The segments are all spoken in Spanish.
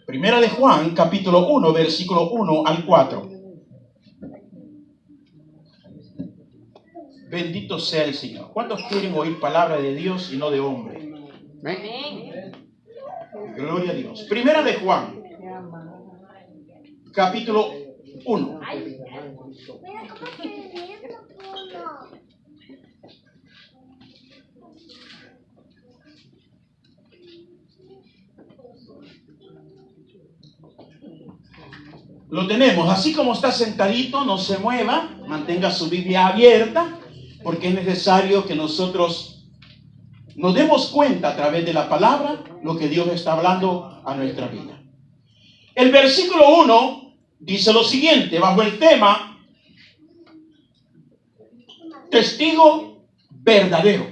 Primera de Juan, capítulo 1, versículo 1 al 4. Bendito sea el Señor. ¿Cuántos quieren oír palabra de Dios y no de hombre? Amén. Gloria a Dios. Primera de Juan, capítulo 1. Lo tenemos, así como está sentadito, no se mueva, mantenga su Biblia abierta, porque es necesario que nosotros nos demos cuenta a través de la palabra lo que Dios está hablando a nuestra vida. El versículo 1 dice lo siguiente, bajo el tema testigo verdadero.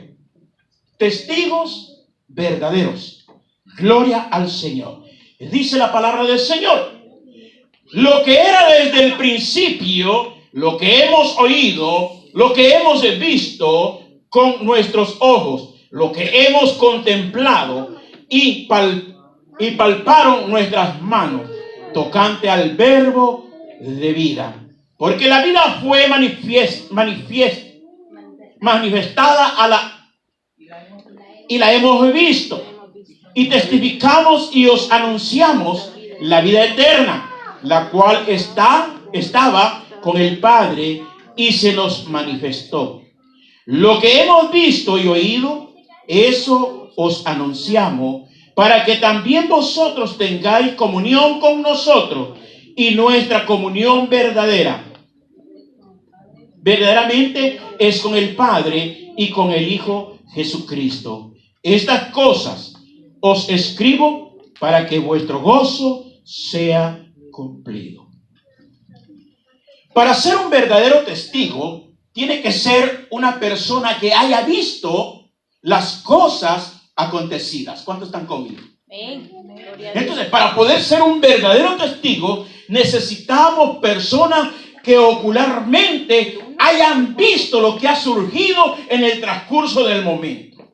Testigos verdaderos. Gloria al Señor. Dice la palabra del Señor. Lo que era desde el principio, lo que hemos oído, lo que hemos visto con nuestros ojos, lo que hemos contemplado y palparon nuestras manos, tocante al verbo de vida. Porque la vida fue manifestada y la hemos visto. Y testificamos y os anunciamos la vida eterna, la cual estaba con el Padre y se nos manifestó. Lo que hemos visto y oído, eso os anunciamos, para que también vosotros tengáis comunión con nosotros, y nuestra comunión verdaderamente es con el Padre y con el Hijo Jesucristo. Estas cosas os escribo para que vuestro gozo sea cumplido. Para ser un verdadero testigo, tiene que ser una persona que haya visto las cosas acontecidas. ¿Cuántos están conmigo? Entonces, para poder ser un verdadero testigo, necesitamos personas que ocularmente hayan visto lo que ha surgido en el transcurso del momento.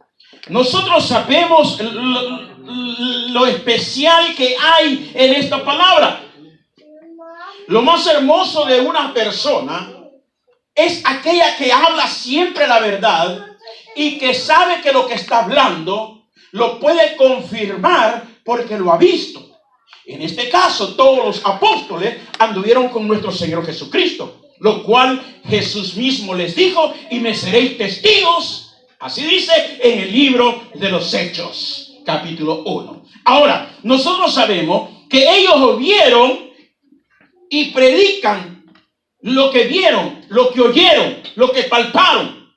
Nosotros sabemos lo especial que hay en esta palabra. Lo más hermoso de una persona es aquella que habla siempre la verdad y que sabe que lo que está hablando lo puede confirmar porque lo ha visto. En este caso, todos los apóstoles anduvieron con nuestro Señor Jesucristo, lo cual Jesús mismo les dijo: y me seréis testigos. Así dice en el libro de los Hechos, capítulo 1. Ahora, nosotros sabemos que ellos vieron y predican lo que vieron, lo que oyeron, lo que palparon.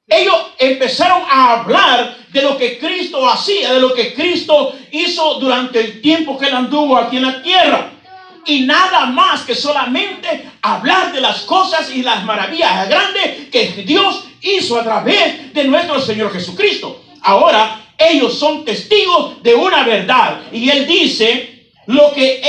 Ellos empezaron a hablar de lo que Cristo hacía, de lo que Cristo hizo durante el tiempo que Él anduvo aquí en la tierra. Y nada más que solamente hablar de las cosas y las maravillas grandes que Dios hizo a través de nuestro Señor Jesucristo. Ahora, ellos son testigos de una verdad. Y Él dice lo que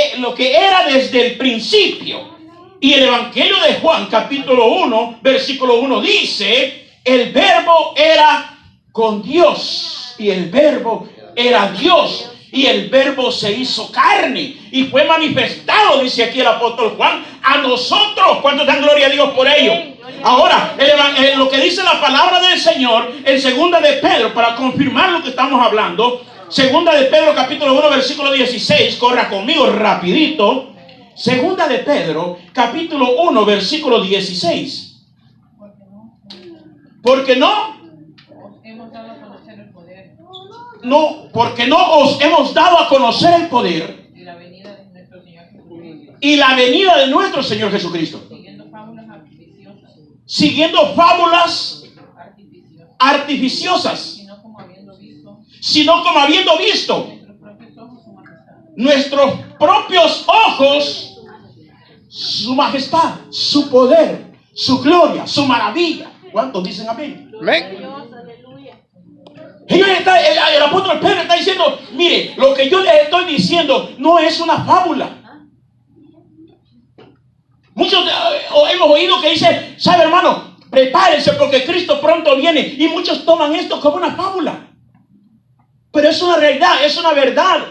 era desde el principio. Y el Evangelio de Juan, capítulo 1, versículo 1 dice: el verbo era con Dios, y el verbo era Dios, y el verbo se hizo carne y fue manifestado, dice aquí el apóstol Juan, a nosotros. ¿Cuántos dan gloria a Dios por ello? Ahora, lo que dice la palabra del Señor en segunda de Pedro, para confirmar lo que estamos hablando, segunda de Pedro capítulo 1 versículo 16, corra conmigo rapidito. Segunda de Pedro capítulo 1 versículo 16. Porque no os hemos dado a conocer el poder y la venida de nuestro Señor Jesucristo, siguiendo fábulas artificiosas, sino como habiendo visto nuestros propios ojos su majestad, su poder, su gloria, su maravilla. ¿Cuántos dicen amén? Amén. El apóstol Pedro está diciendo: mire, lo que yo les estoy diciendo no es una fábula. Muchos hemos oído que dice: sabe, hermano, prepárense porque Cristo pronto viene. Y muchos toman esto como una fábula. Pero es una realidad, es una verdad.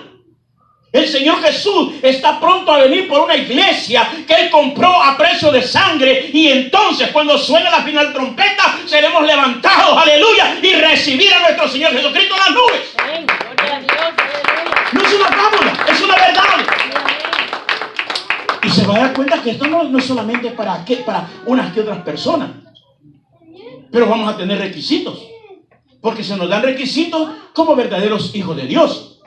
El Señor Jesús está pronto a venir por una iglesia que Él compró a precio de sangre. Y entonces cuando suene la final trompeta, seremos levantados, aleluya, y recibir a nuestro Señor Jesucristo en las nubes. Amén. Gloria a Dios, aleluya. No es una fábula, es una verdad. Y se va a dar cuenta que esto no es solamente para unas que otras personas. Pero vamos a tener requisitos. Porque se nos dan requisitos como verdaderos hijos de Dios.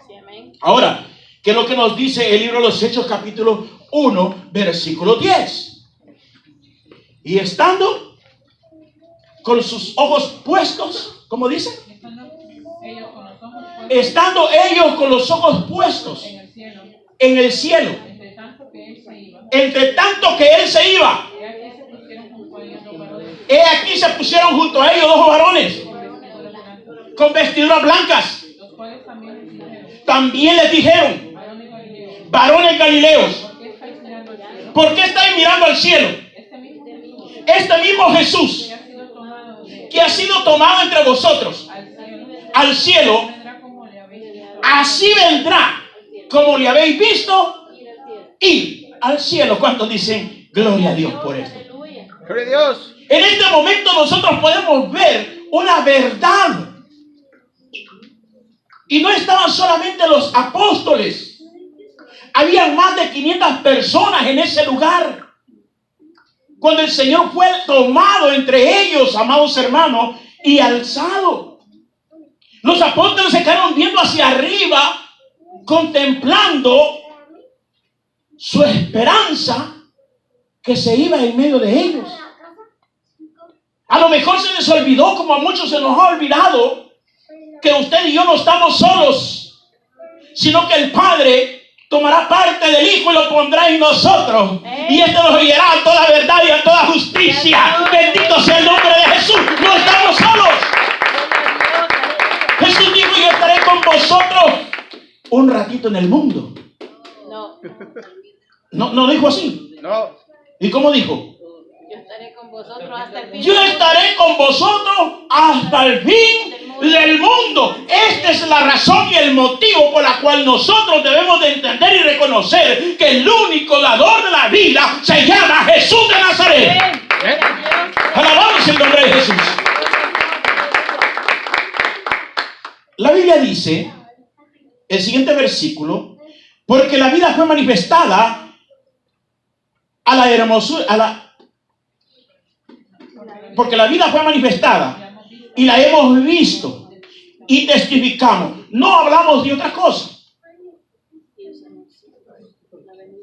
Ahora, ¿qué es lo que nos dice el libro de los Hechos, capítulo 1, versículo 10? Y estando con sus ojos puestos, ¿cómo dice? Estando ellos con los ojos puestos en el cielo. Entre tanto que él se iba, he aquí se pusieron junto a ellos dos varones con vestiduras blancas. También les dijeron, varones galileos, ¿por qué estáis mirando al cielo? Este mismo Jesús que ha sido tomado entre vosotros al cielo, así vendrá como le habéis visto ir al cielo. ¿Cuántos dicen gloria a Dios por esto? Gloria a Dios. En este momento nosotros podemos ver una verdad. Y no estaban solamente los apóstoles. Habían más de 500 personas en ese lugar. Cuando el Señor fue tomado entre ellos, amados hermanos, y alzado. Los apóstoles se quedaron viendo hacia arriba, contemplando su esperanza que se iba en medio de ellos. A lo mejor se les olvidó, como a muchos se nos ha olvidado, que usted y yo no estamos solos, sino que el Padre tomará parte del Hijo y lo pondrá en nosotros. Y este nos guiará a toda verdad y a toda justicia. Bendito sea el nombre de Jesús. No estamos solos. Jesús dijo, yo estaré con vosotros un ratito en el mundo. No dijo así. No. ¿Y cómo dijo? Yo estaré con vosotros hasta el fin. Yo estaré con vosotros hasta el fin del mundo. Esta es la razón y el motivo por la cual nosotros debemos de entender y reconocer que el único dador de la vida se llama Jesús de Nazaret. Alabamos el nombre de Jesús. La Biblia dice, el siguiente versículo, porque la vida fue manifestada a la hermosura, porque la vida fue manifestada y la hemos visto y testificamos. No hablamos de otra cosa.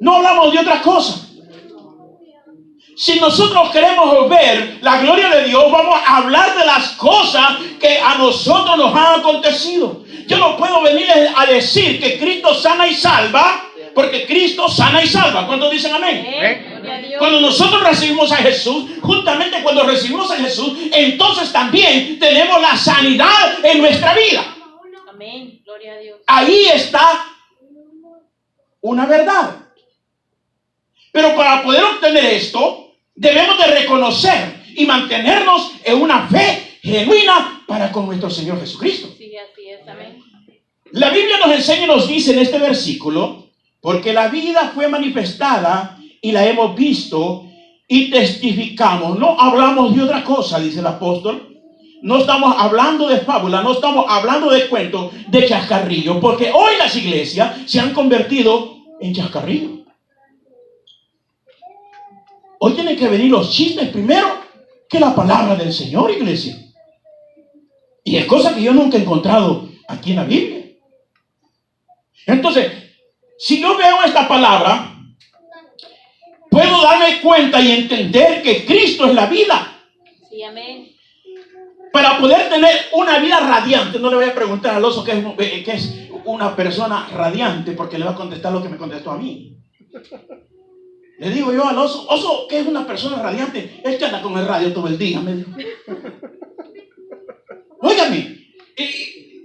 No hablamos de otra cosa. Si nosotros queremos ver la gloria de Dios, vamos a hablar de las cosas que a nosotros nos han acontecido. Yo no puedo venir a decir que Cristo sana y salva, porque Cristo sana y salva. ¿Cuántos dicen amén? Cuando nosotros recibimos a Jesús, justamente cuando recibimos a Jesús, entonces también tenemos la sanidad en nuestra vida. Amén. Gloria a Dios. Ahí está una verdad. Pero para poder obtener esto, debemos de reconocer y mantenernos en una fe genuina para con nuestro Señor Jesucristo. Sí, así es. Amén. La Biblia nos enseña y nos dice en este versículo, porque la vida fue manifestada y la hemos visto y testificamos. No hablamos de otra cosa, dice el apóstol. No estamos hablando de fábula, no estamos hablando de cuentos, de chascarrillo, porque hoy las iglesias se han convertido en chascarrillo. Hoy tienen que venir los chistes primero que la palabra del Señor, iglesia. Y es cosa que yo nunca he encontrado aquí en la Biblia. Entonces, si yo veo esta palabra, puedo darme cuenta y entender que Cristo es la vida. Sí, amén. Para poder tener una vida radiante, no le voy a preguntar al oso qué es una persona radiante, porque le va a contestar lo que me contestó a mí. Le digo yo al oso, oso, ¿qué es una persona radiante? Es que anda con el radio todo el día, me dijo. Óigame,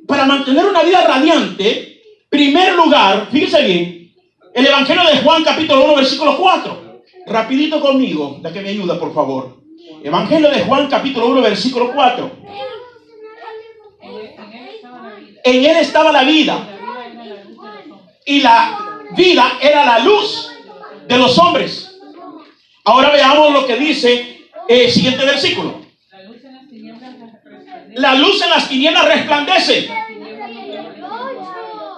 para mantener una vida radiante, primer lugar, fíjese bien, el Evangelio de Juan capítulo 1 versículo 4. Rapidito conmigo, la que me ayuda por favor. Evangelio de Juan capítulo 1 versículo 4. En él estaba la vida. Y la vida era la luz de los hombres. Ahora veamos lo que dice el siguiente versículo. La luz en las tinieblas resplandece.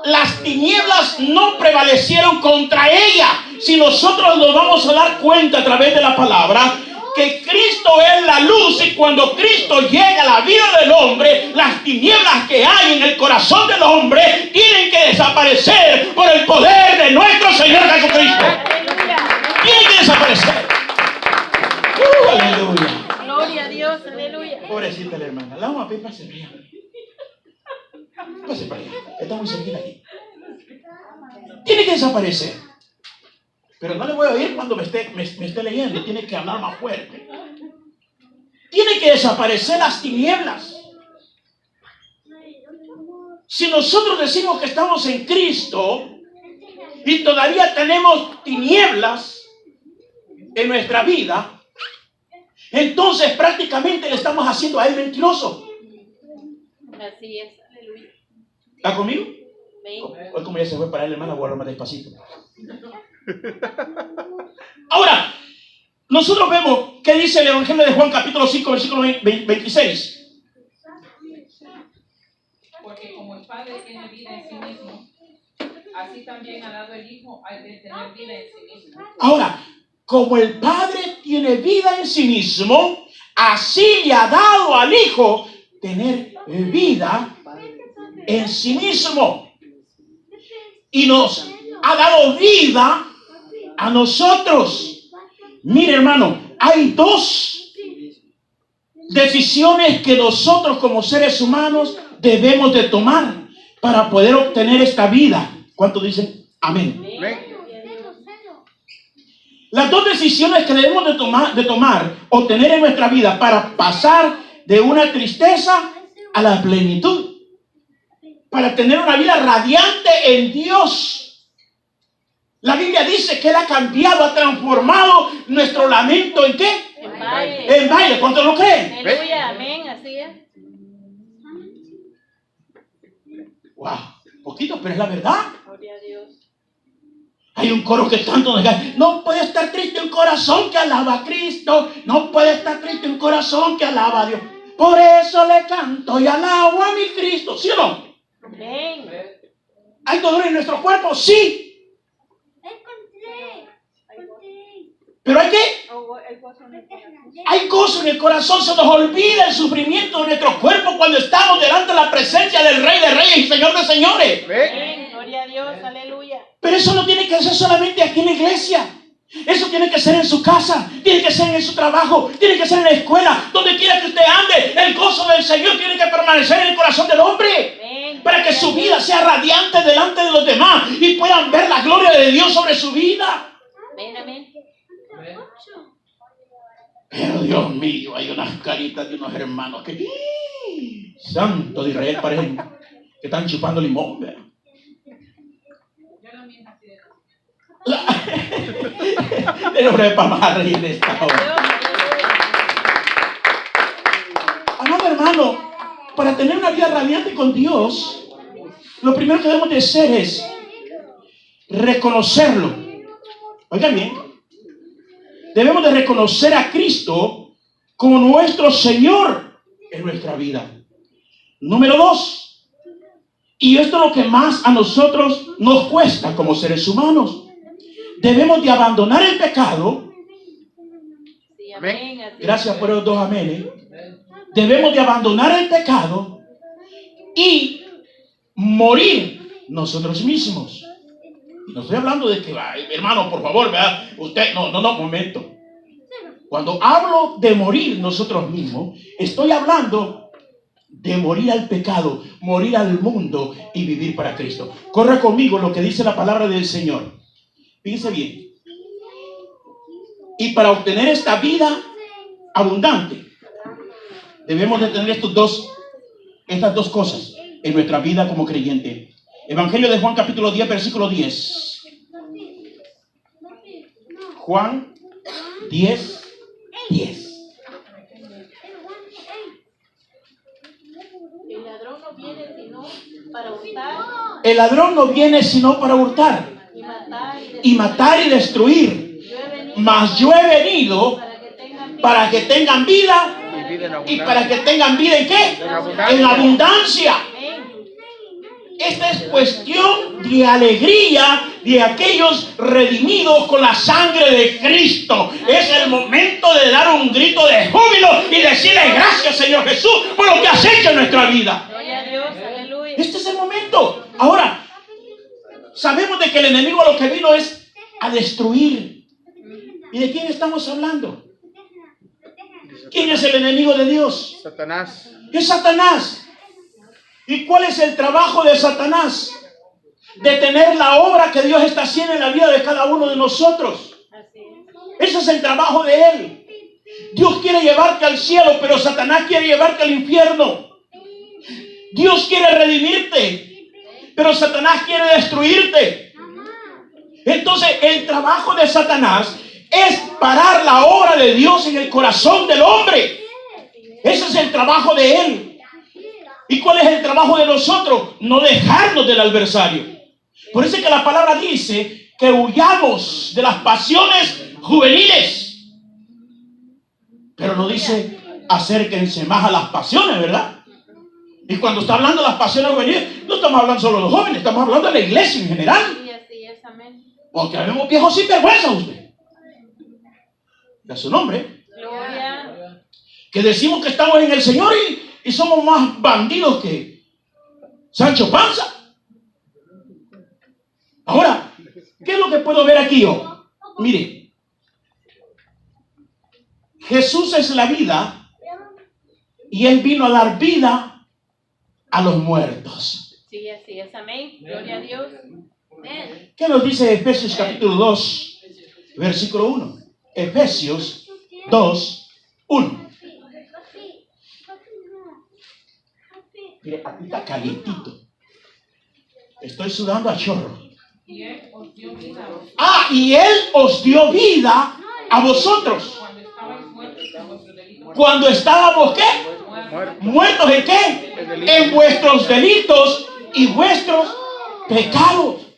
Las tinieblas no prevalecieron contra ella. Si nosotros nos vamos a dar cuenta a través de la palabra que Cristo es la luz, y cuando Cristo llega a la vida del hombre, las tinieblas que hay en el corazón del hombre tienen que desaparecer por el poder de nuestro Señor Jesucristo. Tienen que desaparecer. Aleluya. Gloria a Dios, aleluya. Pobrecita la hermana. La vamos a pedir para servir. Pase para allá. Está muy cerquita aquí. Tiene que desaparecer. Pero no le voy a oír cuando me esté leyendo. Tiene que hablar más fuerte. Tiene que desaparecer las tinieblas. Si nosotros decimos que estamos en Cristo y todavía tenemos tinieblas en nuestra vida, entonces prácticamente le estamos haciendo a él mentiroso. Así es, aleluya. ¿Está conmigo? Amén. Hoy como ya se fue para él, hermana, voy a hablar más despacito. Ahora, nosotros vemos que dice el Evangelio de Juan capítulo 5, versículo 26. Porque como el Padre tiene vida en sí mismo, así también ha dado el Hijo al de tener vida en sí mismo. Ahora, como el Padre tiene vida en sí mismo, así le ha dado al Hijo tener vida en sí mismo. Y nos ha dado vida a nosotros. Mire, hermano, hay dos decisiones que nosotros como seres humanos debemos de tomar para poder obtener esta vida. ¿Cuántos dicen amén? Amén. Las dos decisiones que debemos de tomar o tener en nuestra vida para pasar de una tristeza a la plenitud, para tener una vida radiante en Dios. La Biblia dice que Él ha cambiado, ha transformado nuestro lamento ¿en qué? En baile. En baile. ¿Cuántos lo creen? Aleluya, amén, así es. Wow, poquito, pero es la verdad. Gloria a Dios. Hay un coro que tanto nos dice: no puede estar triste un corazón que alaba a Cristo. No puede estar triste un corazón que alaba a Dios. Por eso le canto y alabo a mi Cristo. ¿Sí o no? Amén. ¿Hay dolor en nuestro cuerpo? Sí. Pero hay que... hay gozo en el corazón. Se nos olvida el sufrimiento de nuestro cuerpo cuando estamos delante de la presencia del Rey de Reyes y Señor de Señores. Amén. Gloria a Dios, aleluya. Pero eso no tiene que ser solamente aquí en la iglesia. Eso tiene que ser en su casa, tiene que ser en su trabajo, tiene que ser en la escuela, donde quiera que usted ande. El gozo del Señor tiene que permanecer en el corazón del hombre. Amén. Para que su vida sea radiante delante de los demás y puedan ver la gloria de Dios sobre su vida. Amén, amén. Pero Dios mío, hay unas caritas de unos hermanos que... santo de Israel, parecen que están chupando limón, ¿verdad? El hombre para más reír de esta hora. Amado hermano, para tener una vida radiante con Dios, lo primero que debemos de hacer es reconocerlo. Oigan bien, debemos de reconocer a Cristo como nuestro Señor en nuestra vida. Número 2, y esto es lo que más a nosotros nos cuesta como seres humanos. Debemos de abandonar el pecado. Sí, amén. Así Gracias por los dos amenes. Debemos de abandonar el pecado y morir nosotros mismos. No estoy hablando de que, ay, hermano, por favor, ¿verdad? Usted, no, momento. Cuando hablo de morir nosotros mismos, estoy hablando de morir al pecado, morir al mundo y vivir para Cristo. Corra conmigo lo que dice la palabra del Señor. Fíjense bien. Y para obtener esta vida abundante, debemos de tener estas dos cosas en nuestra vida como creyente. Evangelio de Juan capítulo 10, versículo 10. Juan 10, 10. El ladrón no viene sino para hurtar El ladrón no viene sino para hurtar, y matar y matar y destruir. Mas yo he venido para que tengan vida y para que tengan vida ¿en qué? En abundancia. Esta es cuestión de alegría de aquellos redimidos con la sangre de Cristo. Es el momento de dar un grito de júbilo y decirle gracias, Señor Jesús, por lo que has hecho en nuestra vida. Gloria a Dios, aleluya. Este es el momento. Ahora, sabemos de que el enemigo lo que vino es a destruir. ¿Y de quién estamos hablando? ¿Quién es el enemigo de Dios? Satanás. Es Satanás. ¿Y cuál es el trabajo de Satanás? Detener la obra que Dios está haciendo en la vida de cada uno de nosotros. Ese es el trabajo de él. Dios quiere llevarte al cielo, pero Satanás quiere llevarte al infierno. Dios quiere redimirte, pero Satanás quiere destruirte. Entonces el trabajo de Satanás es parar la obra de Dios en el corazón del hombre. Ese es el trabajo de él. ¿Y cuál es el trabajo de nosotros? No dejarnos del adversario. Por eso es que la palabra dice que huyamos de las pasiones juveniles. Pero no dice acérquense más a las pasiones, ¿verdad? Y cuando está hablando de las pasiones juveniles, no estamos hablando solo de los jóvenes, estamos hablando de la iglesia en general. Sí, así es, amén. Porque habemos viejos sin vergüenza usted. De su nombre. Gloria. Que decimos que estamos en el Señor y somos más bandidos que Sancho Panza. Ahora, ¿qué es lo que puedo ver aquí yo? Mire, Jesús es la vida y Él vino a dar vida a los muertos. Sí, así es, amén. Gloria a Dios. Amén. ¿Qué nos dice Efesios capítulo 2, versículo 1? Efesios 2, 1. Mire, aquí está calientito. Estoy sudando a chorro. Y él os dio vida a vosotros. Ah, y Él os dio vida a vosotros. Cuando estabais muertos en vuestros delitos. Cuando estábamos, ¿qué? Muertos. ¿Muertos en qué? En vuestros delitos y vuestros pecados.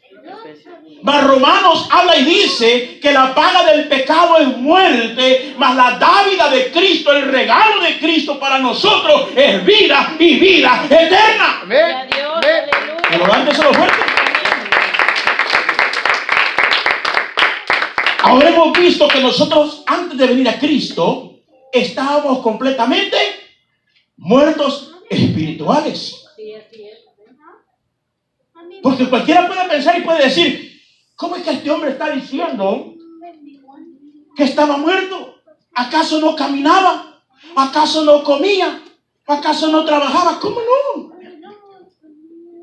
Mas Romanos habla y dice que la paga del pecado es muerte, mas la dávida de Cristo, el regalo de Cristo para nosotros es vida y vida eterna. Gloria a Dios, aleluya. Pero dándoselo fuerte. Ahora hemos visto que nosotros antes de venir a Cristo estábamos completamente muertos espirituales. Sí, así es. Porque cualquiera puede pensar y puede decir, ¿cómo es que este hombre está diciendo que estaba muerto? ¿Acaso no caminaba? ¿Acaso no comía? ¿Acaso no trabajaba? ¿Cómo no?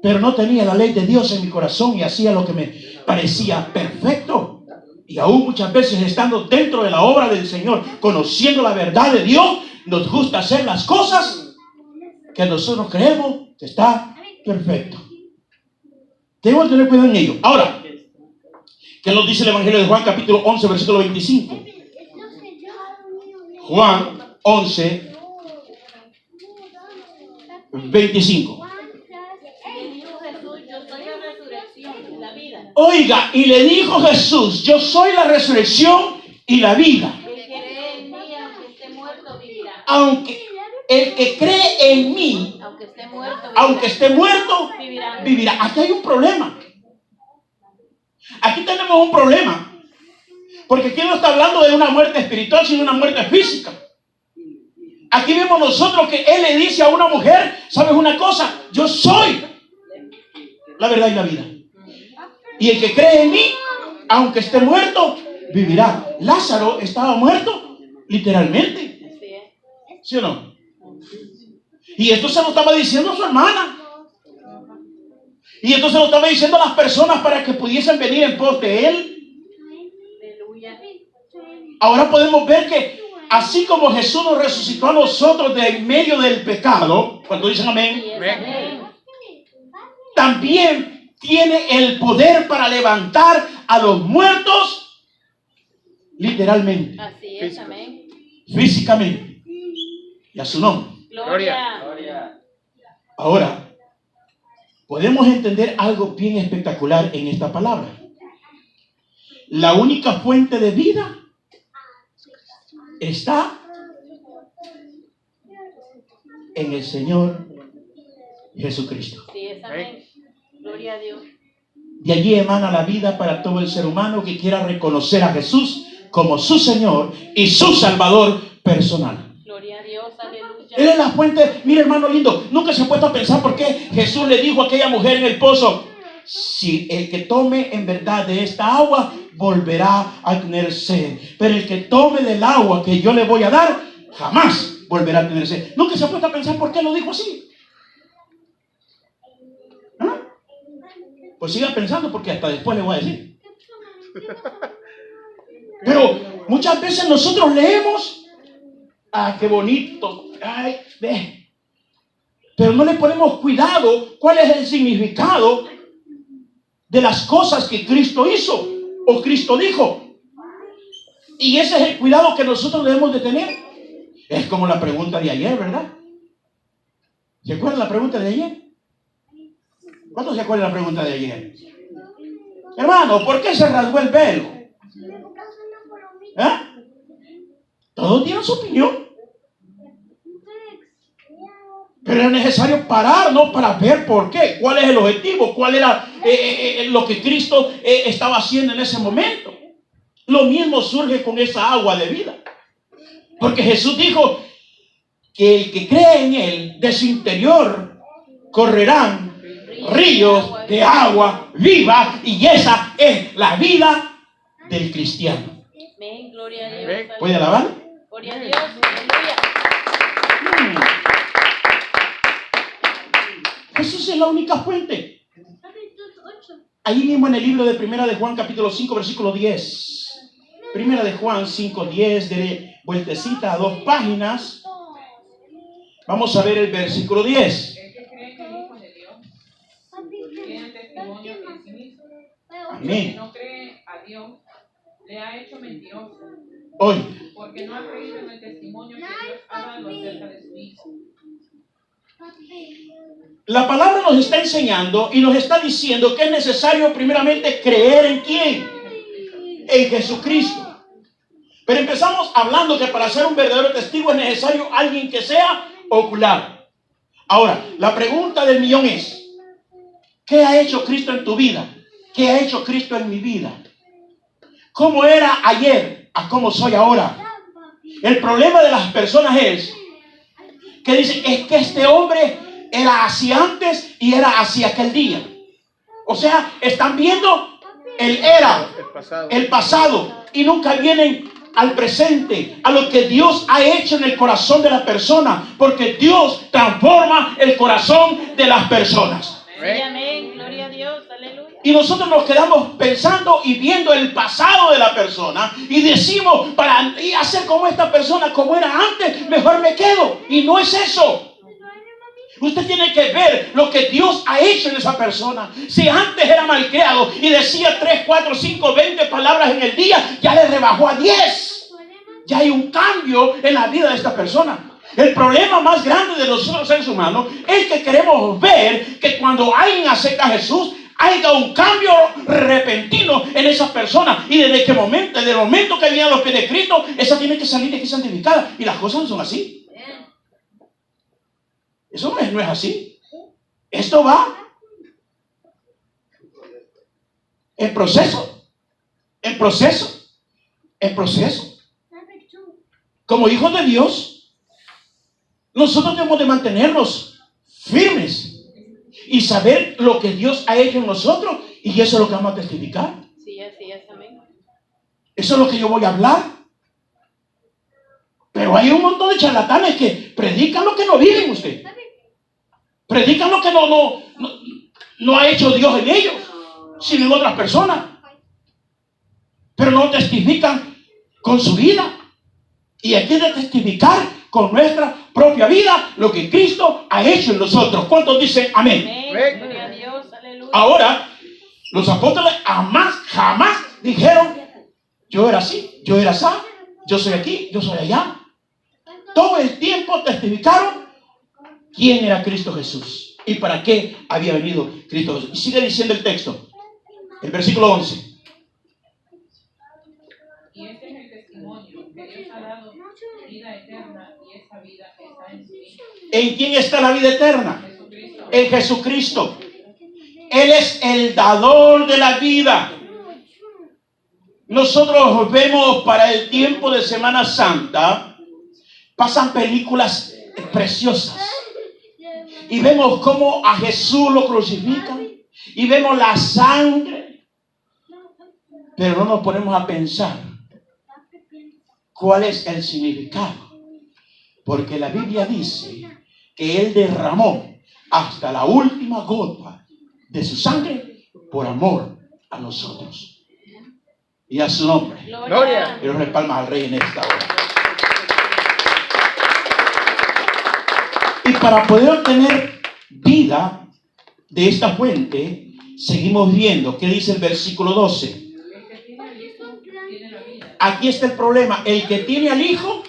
Pero no tenía la ley de Dios en mi corazón y hacía lo que me parecía perfecto. Y aún muchas veces estando dentro de la obra del Señor, conociendo la verdad de Dios, nos gusta hacer las cosas que nosotros creemos que está perfecto. Tenemos que tener cuidado en ello. Ahora, ¿qué nos dice el Evangelio de Juan capítulo 11 versículo 25? Juan 11 25. Oiga, y le dijo Jesús, yo soy la resurrección y la vida. Aunque el que cree en mí, aunque esté muerto, vivirá. Aquí hay un problema. Aquí tenemos un problema. Porque aquí no está hablando de una muerte espiritual, sino de una muerte física. Aquí vemos nosotros que Él le dice a una mujer, ¿sabes una cosa? Yo soy la verdad y la vida. Y el que cree en mí, aunque esté muerto, vivirá. Lázaro estaba muerto, literalmente. ¿Sí o no? Y esto se lo estaba diciendo a su hermana. Y esto se lo estaba diciendo a las personas para que pudiesen venir en pos de Él. Ahora podemos ver que así como Jesús nos resucitó a nosotros de en medio del pecado, cuando dicen amén, también tiene el poder para levantar a los muertos literalmente. Así es, amén. Físicamente. Y a su nombre. Gloria. Ahora, podemos entender algo bien espectacular en esta palabra. la única fuente de vida está en el Señor Jesucristo. Sí, es amén. Gloria a Dios. De allí emana la vida para todo el ser humano que quiera reconocer a Jesús como su Señor y su Salvador personal. Gloria a Dios, aleluya. Él es la fuente. Mire, hermano lindo, nunca se ha puesto a pensar por qué Jesús le dijo a aquella mujer en el pozo: si el que tome en verdad de esta agua volverá a tener sed, pero el que tome del agua que yo le voy a dar jamás volverá a tener sed. Nunca se ha puesto a pensar por qué lo dijo así. ¿Ah? Pues siga pensando, porque hasta después le voy a decir. Pero muchas veces nosotros leemos: ah, qué bonito, ay, ve. Pero no le ponemos cuidado cuál es el significado de las cosas que Cristo hizo o Cristo dijo. Y ese es el cuidado que nosotros debemos de tener. Es como la pregunta de ayer, ¿verdad? ¿Se acuerdan la pregunta de ayer? ¿Cuántos se acuerdan la pregunta de ayer? Hermano, ¿por qué se rasgó el velo? ¿Eh? Todos tienen su opinión. Pero es necesario pararnos para ver por qué, cuál es el objetivo, cuál era lo que Cristo estaba haciendo en ese momento. Lo mismo surge con esa agua de vida. Porque Jesús dijo que el que cree en Él, de su interior correrán ríos de agua viva, y esa es la vida del cristiano. Amén, gloria a Dios. ¿Puede alabar? Gloria a Dios, aleluya. Jesús es la única fuente. Ahí mismo en el libro de Primera de Juan, capítulo 5, versículo 10. Primera de Juan 5, 10, de vueltecita a 2 páginas. Vamos a ver el versículo 10. El que cree en el Hijo de Dios tiene testimonio en sí mismo. Amén. El que no cree a Dios le ha hecho mentiroso, Hoy, porque no ha creído en el testimonio que Dios ha dado acerca de su Hijo. la palabra nos está enseñando y nos está diciendo que es necesario primeramente creer en quién, en Jesucristo. Pero empezamos hablando que para ser un verdadero testigo es necesario alguien que sea ocular. Ahora, la pregunta del millón es: ¿qué ha hecho Cristo en tu vida? ¿Qué ha hecho Cristo en mi vida? ¿Cómo era ayer a cómo soy ahora? El problema de las personas es que dicen: es que este hombre era así antes y era así aquel día. O sea, están viendo el pasado, y nunca vienen al presente, a lo que Dios ha hecho en el corazón de la persona, porque Dios transforma el corazón de las personas. Sí, amén, gloria a Dios, aleluya. Y nosotros nos quedamos pensando y viendo el pasado de la persona y decimos: para hacer como esta persona, como era antes, mejor me quedo. Y no es eso. Usted tiene que ver lo que Dios ha hecho en esa persona. Si antes era malcriado y decía 3, 4, 5, 20 palabras en el día, ya le rebajó a 10. Ya hay un cambio en la vida de esta persona. El problema más grande de nosotros seres humanos es que queremos ver que cuando alguien acepta a Jesús, haya un cambio repentino en esa persona. Y desde el momento que viene a los pies de Cristo, esa tiene que salir de aquí santificada. Y las cosas no son así. Eso no es así. Esto va en proceso. Como hijos de Dios, nosotros debemos de mantenernos firmes y saber lo que Dios ha hecho en nosotros, y eso es lo que vamos a testificar. Sí, así es, amén. Eso es lo que yo voy a hablar. Pero hay un montón de charlatanes que predican lo que no viven usted. Predican lo que no ha hecho Dios en ellos, sino en otras personas. Pero no testifican con su vida. Y aquí es de testificar con nuestra propia vida lo que Cristo ha hecho en nosotros. ¿Cuántos dicen amén? Amén, gloria a Dios, aleluya. Ahora, los apóstoles jamás dijeron: yo era así, yo era así, yo soy aquí, yo soy allá. Todo el tiempo testificaron quién era Cristo Jesús y para qué había venido Cristo Jesús. Y sigue diciendo el texto, el versículo 11. vida eterna y esa vida está en sí. ¿En quién está la vida eterna? Jesucristo. En Jesucristo. Él es el dador de la vida. Nosotros vemos para el tiempo de Semana Santa, pasan películas preciosas. Y vemos cómo a Jesús lo crucifican. Y vemos la sangre. Pero no nos ponemos a pensar cuál es el significado. Porque la Biblia dice que Él derramó hasta la última gota de su sangre por amor a nosotros. Y a su nombre. Gloria. Quiero dar palmas al Rey en esta hora. Y para poder obtener vida de esta fuente, seguimos viendo qué dice el versículo 12. El que tiene al Hijo tiene la vida. Aquí está el problema. El que tiene al Hijo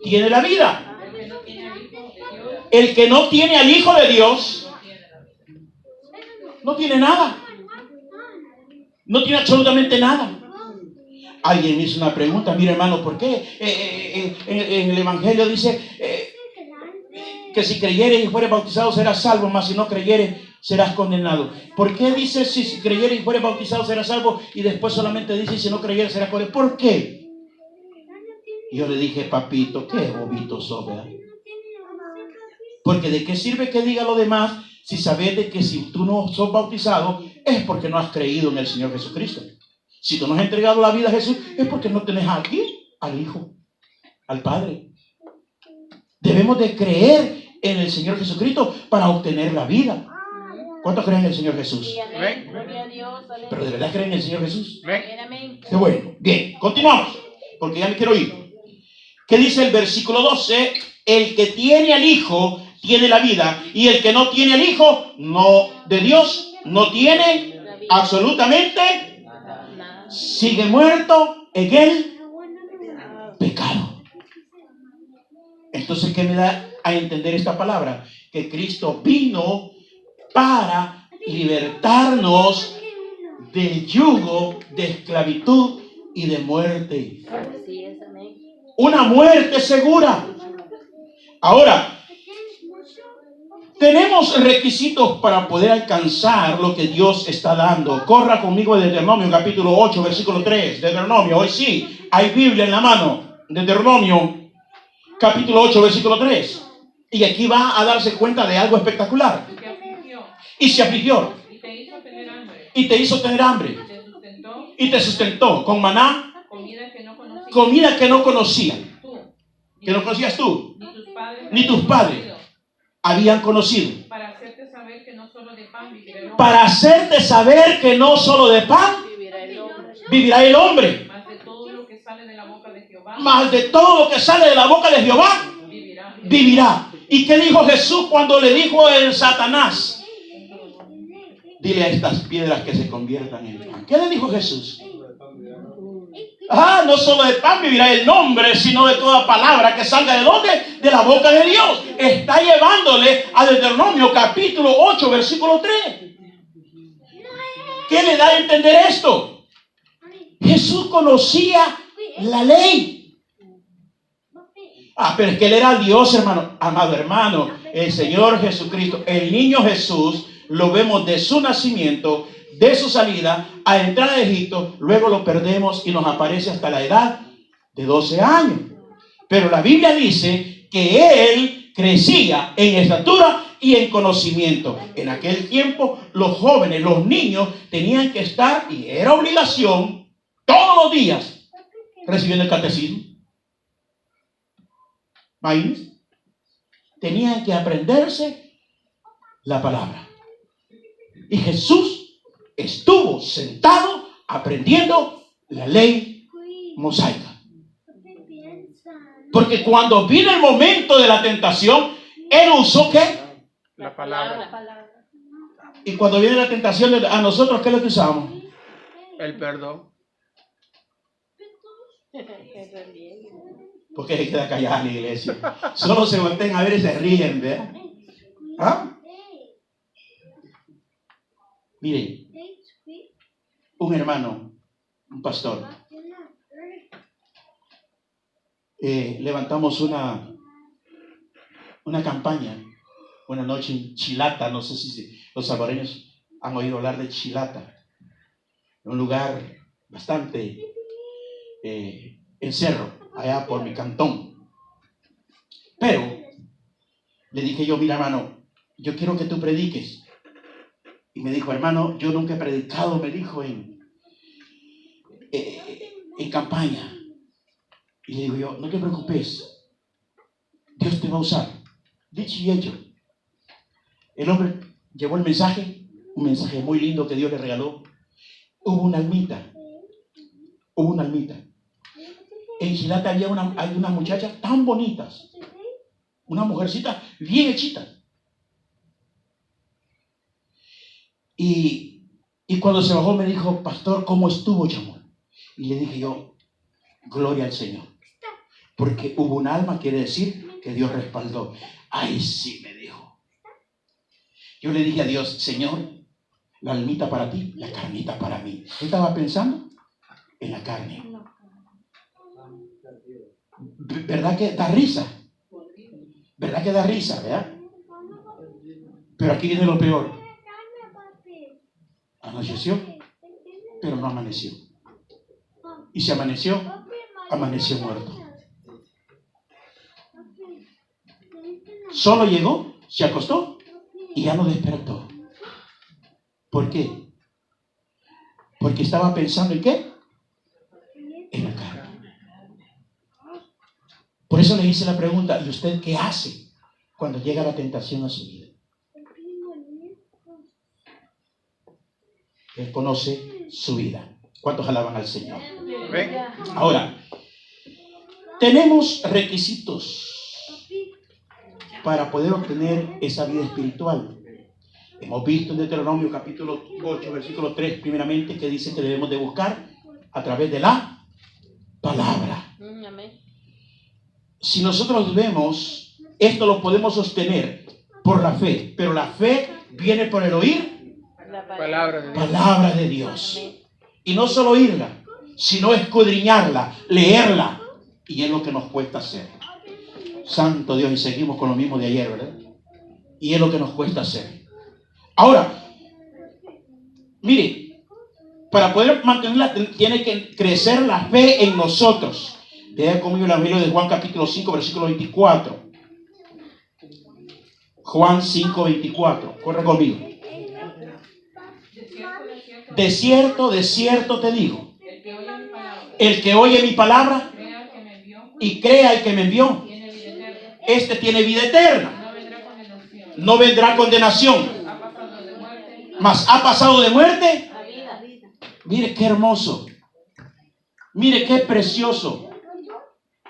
tiene la vida. El que no tiene al Hijo de Dios El que no tiene al Hijo de Dios no tiene la vida. no tiene nada. No tiene absolutamente nada. Alguien me hizo una pregunta, mira hermano, ¿por qué en el Evangelio dice que si creyeres y fueres bautizado serás salvo, mas si no creyeres serás condenado? ¿Por qué dice si creyeres y fueres bautizado serás salvo y después solamente dice si no creyeres serás condenado? ¿Por qué? Y yo le dije, papito, qué bobito sos, ¿verdad? Porque ¿de qué sirve que diga lo demás si sabes de que si tú no sos bautizado es porque no has creído en el Señor Jesucristo? Si tú no has entregado la vida a Jesús es porque no tenés aquí al Hijo, al Padre. Debemos de creer en el Señor Jesucristo para obtener la vida. ¿Cuántos creen en el Señor Jesús? Sí, amén. Gloria a Dios. Aleluya. ¿Pero de verdad creen en el Señor Jesús? Amén, amén. Qué bueno. Bien, continuamos, porque ya me quiero ir. ¿Qué dice el versículo 12? El que tiene al Hijo tiene la vida, y el que no tiene al Hijo no de Dios no tiene absolutamente, Nada. sigue muerto en el pecado. Entonces, ¿qué me da a entender esta palabra? Que Cristo vino para libertarnos del yugo de esclavitud y de muerte. Así es, amén. Una muerte segura. Ahora, tenemos requisitos para poder alcanzar lo que Dios está dando. Corra conmigo de Deuteronomio, capítulo 8, versículo 3. Deuteronomio, hoy sí, hay Biblia en la mano. Deuteronomio, capítulo 8, versículo 3. Y aquí va a darse cuenta de algo espectacular. Y te afligió, Y se afligió. y te hizo tener hambre, Y te hizo tener hambre. y te sustentó Y te sustentó con maná, comida que no conocías comida que no conocía. tú, Que no conocías tú, ni tus padres, habían conocido. para hacerte saber que no solo de pan vivirá el hombre, Para hacerte saber que no solo de pan Vivirá el hombre. vivirá el hombre, más de todo lo que sale de la boca de Jehová, mas de todo lo que sale de la boca de Jehová vivirá. vivirá. ¿Y qué dijo Jesús cuando le dijo el Satanás? Dile a estas piedras que se conviertan en pan. ¿Qué le dijo Jesús? No solo de pan vivirá el hombre, sino de toda palabra que salga de ¿dónde? De la boca de Dios. Está llevándole a Deuteronomio capítulo 8, versículo 3. ¿Qué le da a entender esto? Jesús conocía la ley. Pero es que Él era Dios, hermano. Amado hermano, el Señor Jesucristo, el niño Jesús, lo vemos de su nacimiento, de su salida, a entrar a Egipto, luego lo perdemos y nos aparece hasta la edad de 12 años. Pero la Biblia dice que Él crecía en estatura y en conocimiento. En aquel tiempo, los jóvenes, los niños, tenían que estar, y era obligación, todos los días, recibiendo el catecismo. ¿Imagínense? Tenían que aprenderse la palabra. Y Jesús estuvo sentado aprendiendo la ley mosaica. Porque cuando vino el momento de la tentación, Él usó ¿qué? La palabra. Y cuando viene la tentación a nosotros, ¿qué es lo que usamos? El perdón. Porque se queda callada en la iglesia. Solo se voltean a ver y se ríen, ¿verdad? Miren, un hermano, un pastor, levantamos una campaña, una noche en Chilata. No sé si los salvadoreños han oído hablar de Chilata, un lugar bastante en cerro, allá por mi cantón. Pero le dije yo, mira hermano, yo quiero que tú prediques. Y me dijo, hermano, yo nunca he predicado, me dijo, en campaña. Y le digo yo, no te preocupes, Dios te va a usar. Dicho y hecho, el hombre llevó el mensaje, un mensaje muy lindo que Dios le regaló. Hubo una almita. En Chilata hay unas muchachas tan bonitas, una mujercita bien hechita. Y cuando se bajó me dijo, pastor, ¿cómo estuvo, chamón? Y le dije yo, gloria al Señor. Porque hubo un alma, quiere decir que Dios respaldó. Ay, sí, me dijo. Yo le dije a Dios, Señor, la almita para ti, la carnita para mí. Yo estaba pensando en la carne. ¿Verdad que da risa? ¿Verdad que da risa, verdad? Pero aquí viene lo peor. Anocheció, pero no amaneció. Y si amaneció, amaneció muerto. Solo llegó, se acostó y ya no despertó. ¿Por qué? Porque estaba pensando en ¿qué? En la carne. Por eso le hice la pregunta, ¿y usted qué hace cuando llega la tentación a su vida? Él conoce su vida. ¿Cuántos alaban al Señor? ¿Ven? Ahora, tenemos requisitos para poder obtener esa vida espiritual. Hemos visto en Deuteronomio capítulo 8, versículo 3, primeramente, que dice que debemos de buscar a través de la palabra. Si nosotros vemos, esto lo podemos sostener por la fe, pero la fe viene por el oír palabra de Dios. Y no solo oírla, sino escudriñarla, leerla. Y es lo que nos cuesta hacer. Santo Dios, y seguimos con lo mismo de ayer, ¿verdad? Y es lo que nos cuesta hacer. Ahora, mire, para poder mantenerla tiene que crecer la fe en nosotros. Lea conmigo el Evangelio de Juan capítulo 5, versículo 24. Juan 5, 24. Corre conmigo. De cierto, de cierto te digo, el que oye mi palabra y crea al que me envió, este tiene vida eterna. No vendrá condenación, mas ha pasado de muerte. Mire qué hermoso. Mire qué precioso.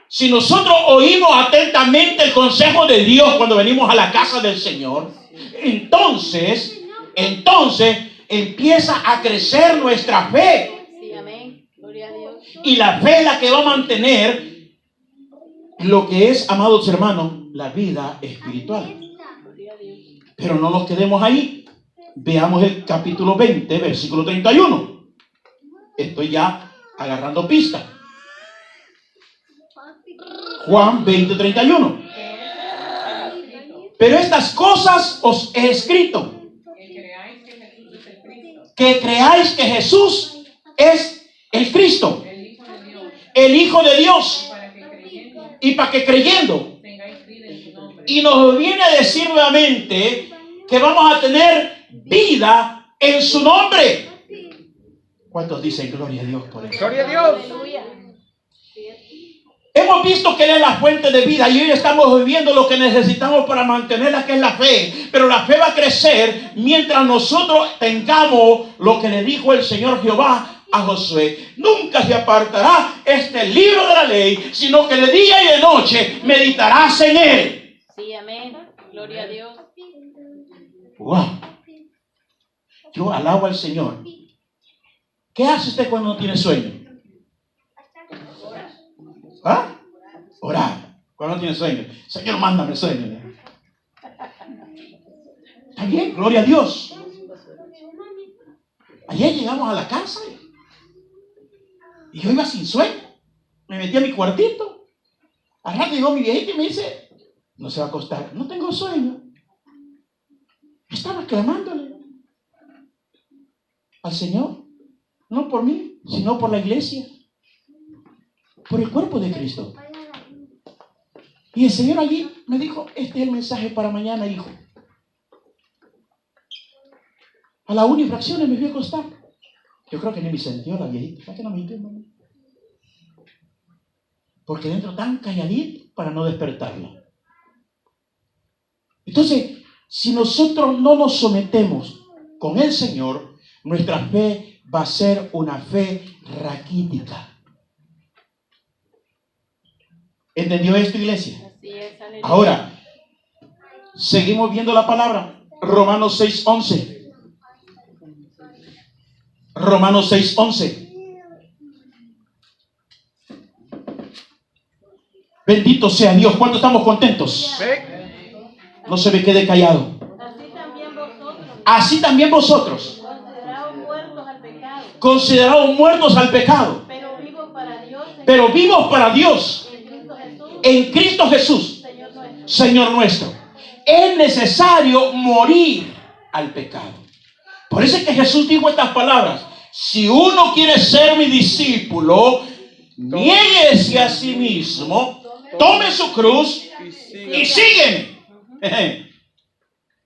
Si nosotros oímos atentamente el consejo de Dios cuando venimos a la casa del Señor, entonces empieza a crecer nuestra fe. Sí, amén. Gloria a Dios. Y la fe es la que va a mantener lo que es, amados hermanos, la vida espiritual. Pero no nos quedemos ahí. Veamos el capítulo 20, versículo 31. Estoy ya agarrando pista. Juan 20, 31. Pero estas cosas os he escrito, que creáis que Jesús es el Cristo, el Hijo de Dios, y para que creyendo, y nos viene a decir nuevamente que vamos a tener vida en su nombre. ¿Cuántos dicen gloria a Dios por eso? Gloria a Dios. Hemos visto que Él es la fuente de vida y hoy estamos viviendo lo que necesitamos para mantenerla, que es la fe. Pero la fe va a crecer mientras nosotros tengamos lo que le dijo el Señor Jehová a Josué. Nunca se apartará este libro de la ley, sino que de día y de noche meditarás en él. Sí, amén. Gloria a Dios. Wow. Yo alabo al Señor. ¿Qué hace usted cuando no tiene sueño? ¿Ah? Orar. Cuando no tiene sueño. Señor, mándame sueño. Está bien, gloria a Dios. Ayer llegamos a la casa y yo iba sin sueño. Me metí a mi cuartito. Al rato llegó mi viejita y me dice, no se va a acostar. No tengo sueño. Estaba clamándole al Señor. No por mí, sino por la iglesia. Por el cuerpo de Cristo. Y el Señor allí me dijo, este es el mensaje para mañana, hijo. A la 1:15 me fui a acostar. Yo creo que ni me sentió la viejita. ¿Para qué no me entiendo? Porque dentro tan calladito para no despertarla. Entonces, si nosotros no nos sometemos con el Señor, nuestra fe va a ser una fe raquítica. ¿Entendió esto, iglesia? Así es, aleluya. Ahora, seguimos viendo la palabra. Romanos 6:11. Romanos 6:11. Bendito sea Dios. ¿Cuántos estamos contentos? No se me quede callado. Así también vosotros, Así también vosotros, considerados muertos al pecado, considerados muertos al pecado, pero vivos para Dios pero vivos para Dios en Cristo Jesús, en Cristo Jesús, Señor nuestro. Señor nuestro. Es necesario morir al pecado. Por eso es que Jesús dijo estas palabras: si uno quiere ser mi discípulo, niéguese a sí mismo, tome su cruz y sígueme.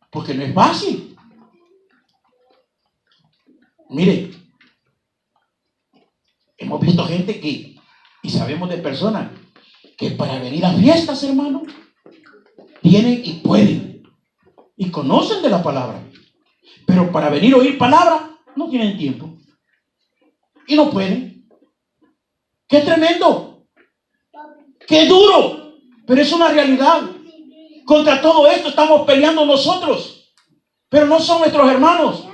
Porque no es fácil. Mire, hemos visto gente y sabemos de personas que para venir a fiestas, hermano, tienen y pueden y conocen de la palabra, pero para venir a oír palabra no tienen tiempo y no pueden. ¡Qué tremendo! ¡Qué duro! Pero es una realidad. Contra todo esto estamos peleando nosotros, pero no son nuestros hermanos.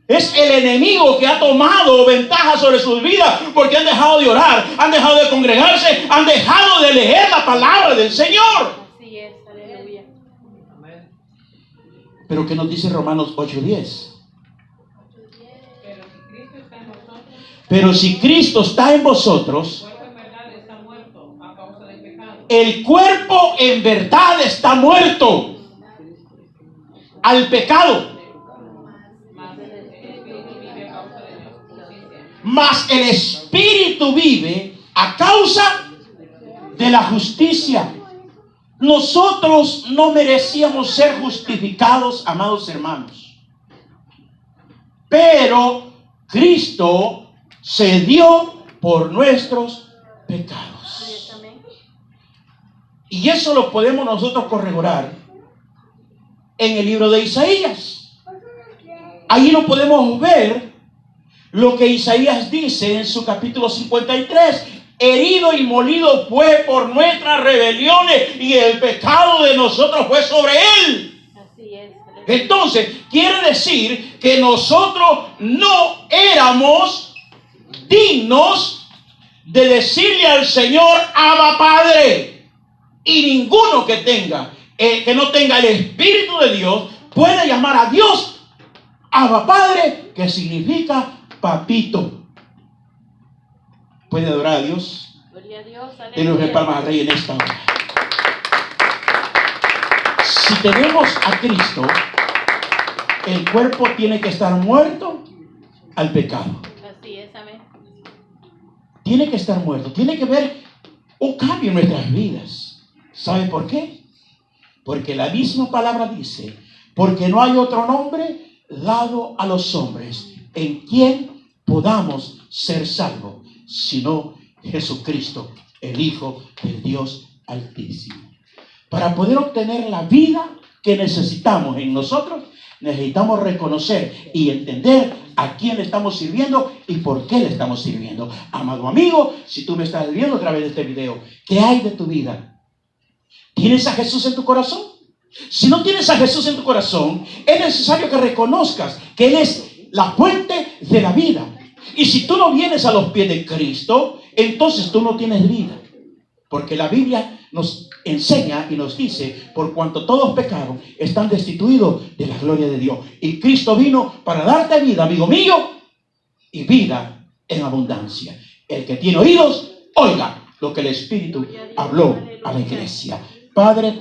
Es el enemigo que ha tomado ventaja sobre sus vidas porque han dejado de orar, han dejado de congregarse, han dejado de leer la palabra del Señor. Así es, aleluya. Pero ¿qué nos dice Romanos 8:10? Pero si Cristo está en vosotros, Pero si Cristo está en vosotros, el cuerpo en verdad está muerto a causa del pecado. el cuerpo en verdad está muerto al pecado, Mas el Espíritu vive a causa mas el Espíritu vive a causa de la justicia. de la justicia. Nosotros no merecíamos ser justificados, amados hermanos. Pero Cristo se dio por nuestros pecados. Y eso lo podemos nosotros corroborar en el libro de Isaías. Ahí lo podemos ver lo que Isaías dice en su capítulo 53. Herido y molido fue por nuestras rebeliones y el pecado de nosotros fue sobre él. Así es. Entonces, quiere decir que nosotros no éramos dignos de decirle al Señor, Abba Padre. Y ninguno que no tenga el Espíritu de Dios puede llamar a Dios Abba Padre, que significa papito. ¿Puede adorar a Dios? Gloria a Dios, Denle aleluya. palmas al Rey en esta hora. Si tenemos a Cristo, el cuerpo tiene que estar muerto al pecado. Así es, amén. Tiene que estar muerto. Tiene que haber un cambio en nuestras vidas. ¿Sabe por qué? Porque la misma palabra dice, porque no hay otro nombre dado a los hombres en quien podamos ser salvos, sino Jesucristo, el Hijo del Dios Altísimo. Para poder obtener la vida que necesitamos en nosotros, necesitamos reconocer y entender a quién le estamos sirviendo y por qué le estamos sirviendo. Amado amigo, si tú me estás viendo a través de este video, ¿qué hay de tu vida? ¿Tienes a Jesús en tu corazón? Si no tienes a Jesús en tu corazón, es necesario que reconozcas que Él es la fuente de la vida. Y si tú no vienes a los pies de Cristo, entonces tú no tienes vida. Porque la Biblia nos enseña y nos dice, por cuanto todos pecaron, están destituidos de la gloria de Dios. Y Cristo vino para darte vida, amigo mío, y vida en abundancia. El que tiene oídos, oiga lo que el Espíritu habló a la iglesia. Padre, te